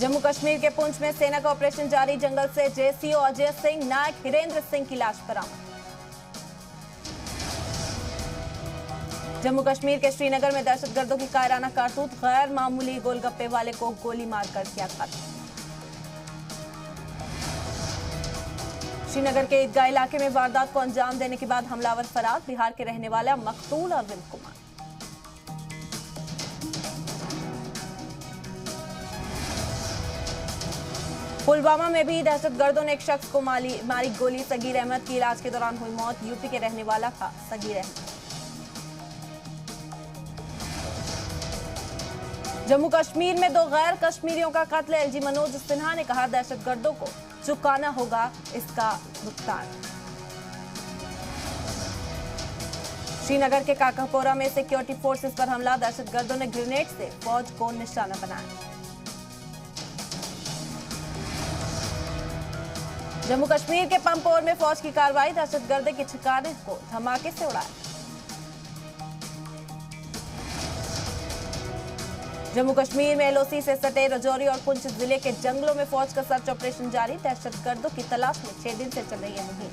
जम्मू कश्मीर के पुंछ में सेना का ऑपरेशन जारी, जंगल से जेसीओ अजय सिंह नायक हिरेंद्र सिंह की लाश बरामद। जम्मू कश्मीर के श्रीनगर में दहशतगर्दों की कायराना कारतूत, गैर मामूली गोलगप्पे वाले को गोली मारकर किया खत्म। श्रीनगर के ईदगाह इलाके में वारदात को अंजाम देने के बाद हमलावर फरार, बिहार के रहने वाला मकतूल अरविंद कुमार। पुलवामा में भी दहशतगर्दों ने एक शख्स को मारी गोली, सगीर अहमद की इलाज के दौरान हुई मौत, यूपी के रहने वाला था सगीर अहमद। जम्मू कश्मीर में 2 गैर कश्मीरियों का कत्ल, एलजी मनोज सिन्हा ने कहा दहशतगर्दों को चुकाना होगा इसका भुगतान। श्रीनगर के काकापोरा में सिक्योरिटी फोर्सेस पर हमला, दहशतगर्दों ने ग्रेनेड से फौज को निशाना बनाया। जम्मू कश्मीर के पंपोर में फौज की कार्रवाई, दहशतगर्द के ठिकाने को धमाके से उड़ाया। जम्मू कश्मीर में एलओसी से सटे राजौरी और पुंछ जिले के जंगलों में फौज का सर्च ऑपरेशन जारी, दहशतगर्दों की तलाश में 6 दिन से चल रही है मुहिम।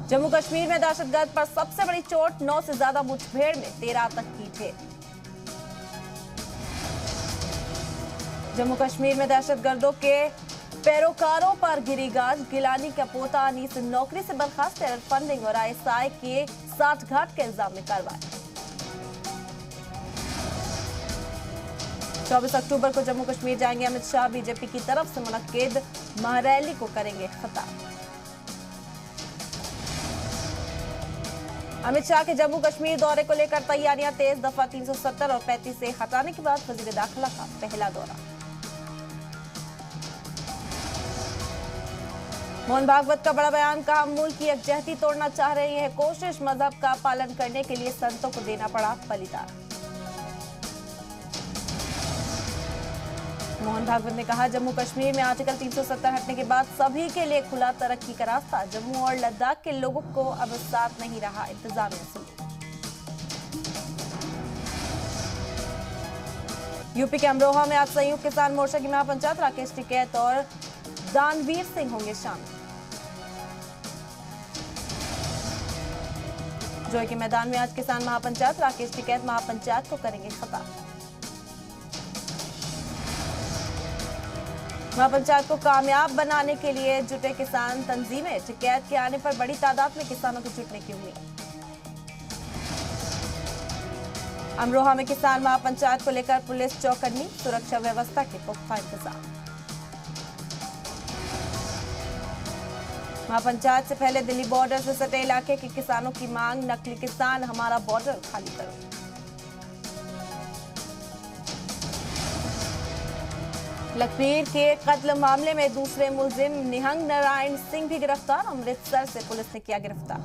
जम्मू कश्मीर में दहशतगर्द पर सबसे बड़ी चोट, 9 से ज्यादा मुठभेड़ में 13 आतंकी ढेर। जम्मू कश्मीर में दहशतगर्दों के पैरोकारों पर गिरी गाज, गिलानी का पोता अनीस नौकरी से बर्खास्त, टेरर फंडिंग और आईएसआई के 60 घाट के इल्जाम में कार्रवाई। 24 अक्टूबर को जम्मू कश्मीर जाएंगे अमित शाह, बीजेपी की तरफ से मुनक्किद महारैली को करेंगे खिताब। अमित शाह के जम्मू कश्मीर दौरे को लेकर तैयारियां तेज, दफा 370 और 35 से हटाने के बाद वजीर दाखिला का पहला दौरा। मोहन भागवत का बड़ा बयान, कहा मुल्क की यकजहती तोड़ना चाह रही है कोशिश, मजहब का पालन करने के लिए संतों को देना पड़ा बलिदान। मोहन भागवत ने कहा जम्मू कश्मीर में आर्टिकल 370 हटने के बाद सभी के लिए खुला तरक्की का रास्ता, जम्मू और लद्दाख के लोगों को अब साथ नहीं रहा इंतजामिया से। यूपी के अमरोहा में आज संयुक्त किसान मोर्चा की महापंचायत, राकेश टिकैत और दानवीर सिंह होंगे शामिल। जोई के मैदान में आज किसान महापंचायत, राकेश टिकैत महापंचायत को करेंगे खिताब। महापंचायत को कामयाब बनाने के लिए जुटे किसान तंजीमें, टिकैत के आने पर बड़ी तादाद में किसानों के जुटने की उम्मीद। अमरोहा में किसान महापंचायत को लेकर पुलिस चौकन्नी, सुरक्षा व्यवस्था के पुख्ता इंतजाम। महापंचायत से पहले दिल्ली बॉर्डर से सटे इलाके के किसानों की मांग, नकली किसान हमारा बॉर्डर खाली करो। लखबीर के कत्ल मामले में दूसरे मुलजिम निहंग नारायण सिंह भी गिरफ्तार, अमृतसर से पुलिस ने किया गिरफ्तार।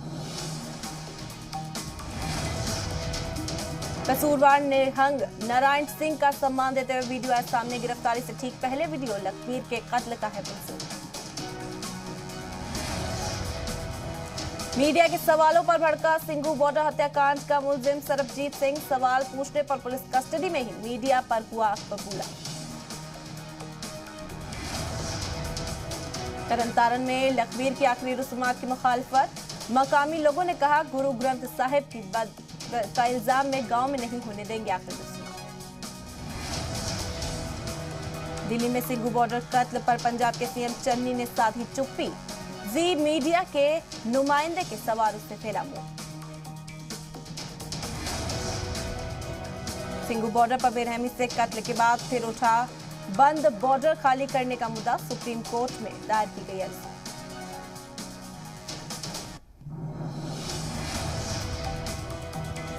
कसूरवार निहंग नारायण सिंह का सम्मान देते हुए वीडियो आज सामने, गिरफ्तारी से ठीक पहले वीडियो लखबीर के कत्ल का है मुलजिम। मीडिया के सवालों पर भड़का सिंघू बॉर्डर हत्याकांड का मुलजिम सरबजीत सिंह, सवाल पूछने पर पुलिस कस्टडी में ही, मीडिया पर हुआ बबूला। तरनतारन में लखबीर की आखिरी रसूमात की मुखालफत, मकामी लोगों ने कहा गुरु ग्रंथ साहिब की का इल्जाम में गांव में नहीं होने देंगे आखिरी रसूमात। दिल्ली में सिंघू बॉर्डर कत्ल पर पंजाब के सीएम चन्नी ने साधी चुप्पी, जी मीडिया के नुमाइंदे के सवालों से फैला मुंह। सिंघू बॉर्डर पर बेरहमी से कत्ल के बाद फिर उठा बंद बॉर्डर खाली करने का मुद्दा, सुप्रीम कोर्ट में दायर की गई अर्जी।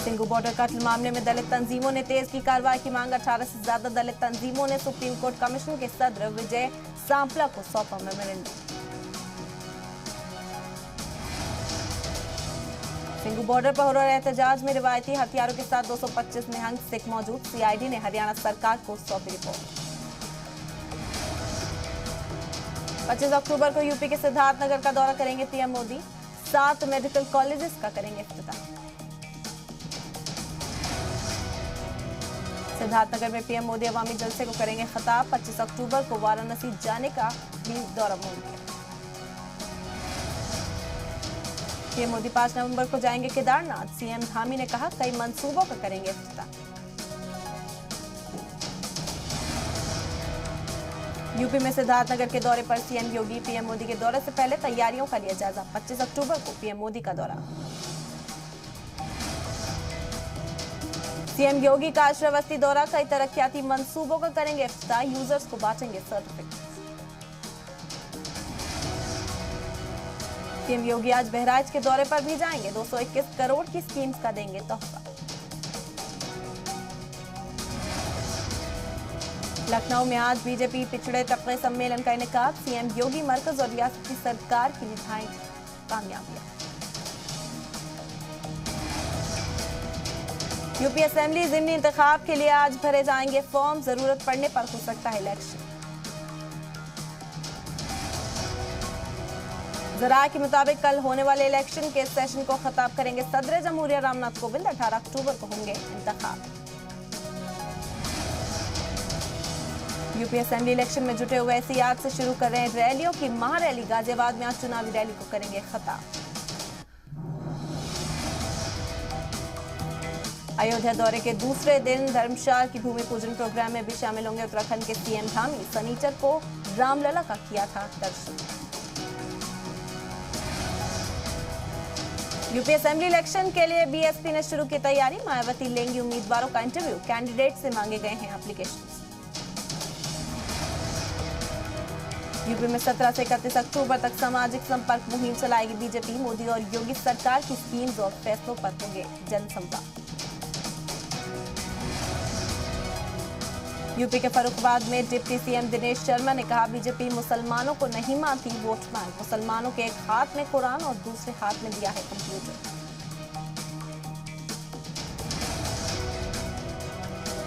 सिंघू बॉर्डर कत्ल मामले में दलित तंजीमों ने तेज की कार्रवाई की मांग, 18 से ज्यादा दलित तंजीमों ने सुप्रीम कोर्ट कमीशन के सदर विजय सांपला को सौंपा मेमोरेंडम। सिंघू बॉर्डर पर हो रहे एहतजाज में रिवायती हथियारों के साथ 225 निहंग सिख मौजूद, सीआईडी ने हरियाणा सरकार को सौंपी रिपोर्ट। 25 अक्टूबर को यूपी के सिद्धार्थनगर का दौरा करेंगे पीएम मोदी, 7 मेडिकल कॉलेजेस का करेंगे इफ्तिताह। सिद्धार्थनगर में पीएम मोदी अवामी जलसे को करेंगे खिताब। 25 अक्टूबर को वाराणसी जाने का भी दौरा मुमकिन। पीएम मोदी 5 नवंबर को जाएंगे केदारनाथ। सीएम धामी ने कहा कई मंसूबों का करेंगे इफ्तिताह। यूपी में सिद्धार्थनगर के दौरे पर सीएम योगी। पीएम मोदी के दौरे से पहले तैयारियों का लिया जायजा। 25 अक्टूबर को पीएम मोदी का दौरा। सीएम योगी का श्रावस्ती दौरा। कई तरक्याती मंसूबों का करेंगे इफ्तिताह। यूजर्स को बांटेंगे सर्टिफिकेट। सीएम योगी आज बहराइच के दौरे पर भी जाएंगे। 221 करोड़ की स्कीम्स का देंगे तोहफा। लखनऊ में आज बीजेपी पिछड़े तबके सम्मेलन का इनेकाद। सीएम योगी मरकज और रियासती सरकार की निभाएं कामयाबियां। यूपी असेंबली ज़िमनी इंतखाब के लिए आज भरे जाएंगे फॉर्म। जरूरत पड़ने पर हो सकता है इलेक्शन। जराये के मुताबिक कल होने वाले इलेक्शन के सेशन को खिताब करेंगे सदर जमहूरिया रामनाथ कोविंद। 18 अक्टूबर को होंगे इंतखाब। यूपी असेंबली इलेक्शन में जुटे हुए ऐसी आज से शुरू कर रहे हैं रैलियों की महारैली। गाजियाबाद में आज चुनावी रैली को करेंगे खिताब। अयोध्या दौरे के दूसरे दिन धर्मशाला की भूमि पूजन प्रोग्राम में भी शामिल होंगे उत्तराखंड के सीएम धामी। शनिचर को रामलला का किया था दर्शन। यूपी असेंबली इलेक्शन के लिए बीएसपी ने शुरू की तैयारी। मायावती लेंगी उम्मीदवारों का इंटरव्यू। कैंडिडेट से मांगे गए हैं एप्लीकेशन। यूपी में 17 से 31 अक्टूबर तक सामाजिक संपर्क मुहिम चलाएगी बीजेपी। मोदी और योगी सरकार की स्कीम्स और फैसलों पर होंगे जनसंवाद। यूपी के फर्रुखाबाद में डिप्टी सीएम दिनेश शर्मा ने कहा बीजेपी मुसलमानों को नहीं मानती वोट बैंक। मुसलमानों के एक हाथ में कुरान और दूसरे हाथ में दिया है कंप्यूटर।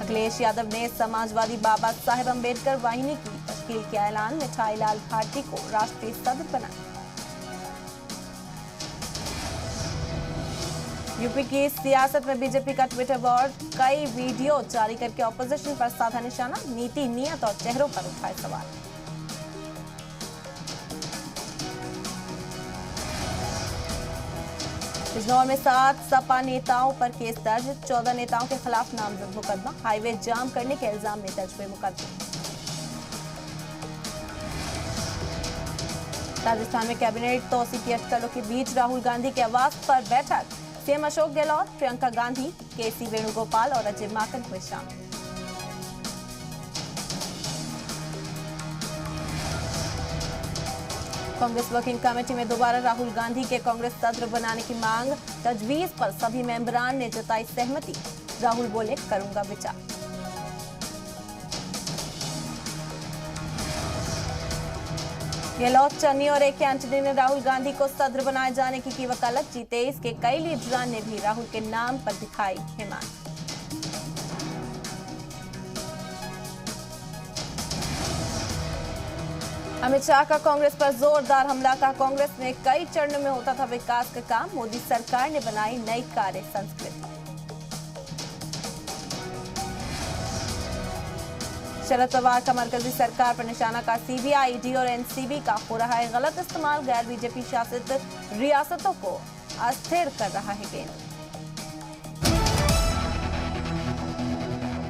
अखिलेश यादव ने समाजवादी बाबा साहेब अंबेडकर वाहिनी की तश्कील किया ऐलान। मिठाई लाल भारती को राष्ट्रीय सदर बनाया। यूपी की सियासत में बीजेपी का ट्विटर वॉर। कई वीडियो जारी करके ऑपोजिशन पर साधा निशाना। नीति, नियत और चेहरों पर उठाए सवाल। बिजनौर में 7 सपा नेताओं पर केस दर्ज। 14 नेताओं के खिलाफ नामजद मुकदमा। हाईवे जाम करने के इल्जाम में दर्ज हुए मुकदमा। राजस्थान में कैबिनेट तोसी की अटकलों के बीच राहुल गांधी के आवास पर बैठक। सीएम अशोक गहलोत, प्रियंका गांधी, केसी वेणुगोपाल और अजय माकन हुए शामिल। कांग्रेस वर्किंग कमेटी में दोबारा राहुल गांधी के कांग्रेस सदर बनाने की मांग। तजवीज पर सभी मेंबरान ने जताई सहमति। राहुल बोले करूंगा विचार। गहलोत, चन्नी और ए के एंटनी ने राहुल गांधी को सदर बनाए जाने की वकालत। G23 के कई लीडरान ने भी राहुल के नाम पर दिखाई हिमायत। अमित शाह का कांग्रेस पर जोरदार हमला। का कांग्रेस में कई चरणों में होता था विकास का काम। मोदी सरकार ने बनाई नई कार्य संस्कृति। शरद पवार का मरकजी सरकार पर निशाना। का सीबीआई, ईडी और एनसीबी का हो रहा है गलत इस्तेमाल। गैर बीजेपी शासित रियासतों को अस्थिर कर रहा है केंद्र।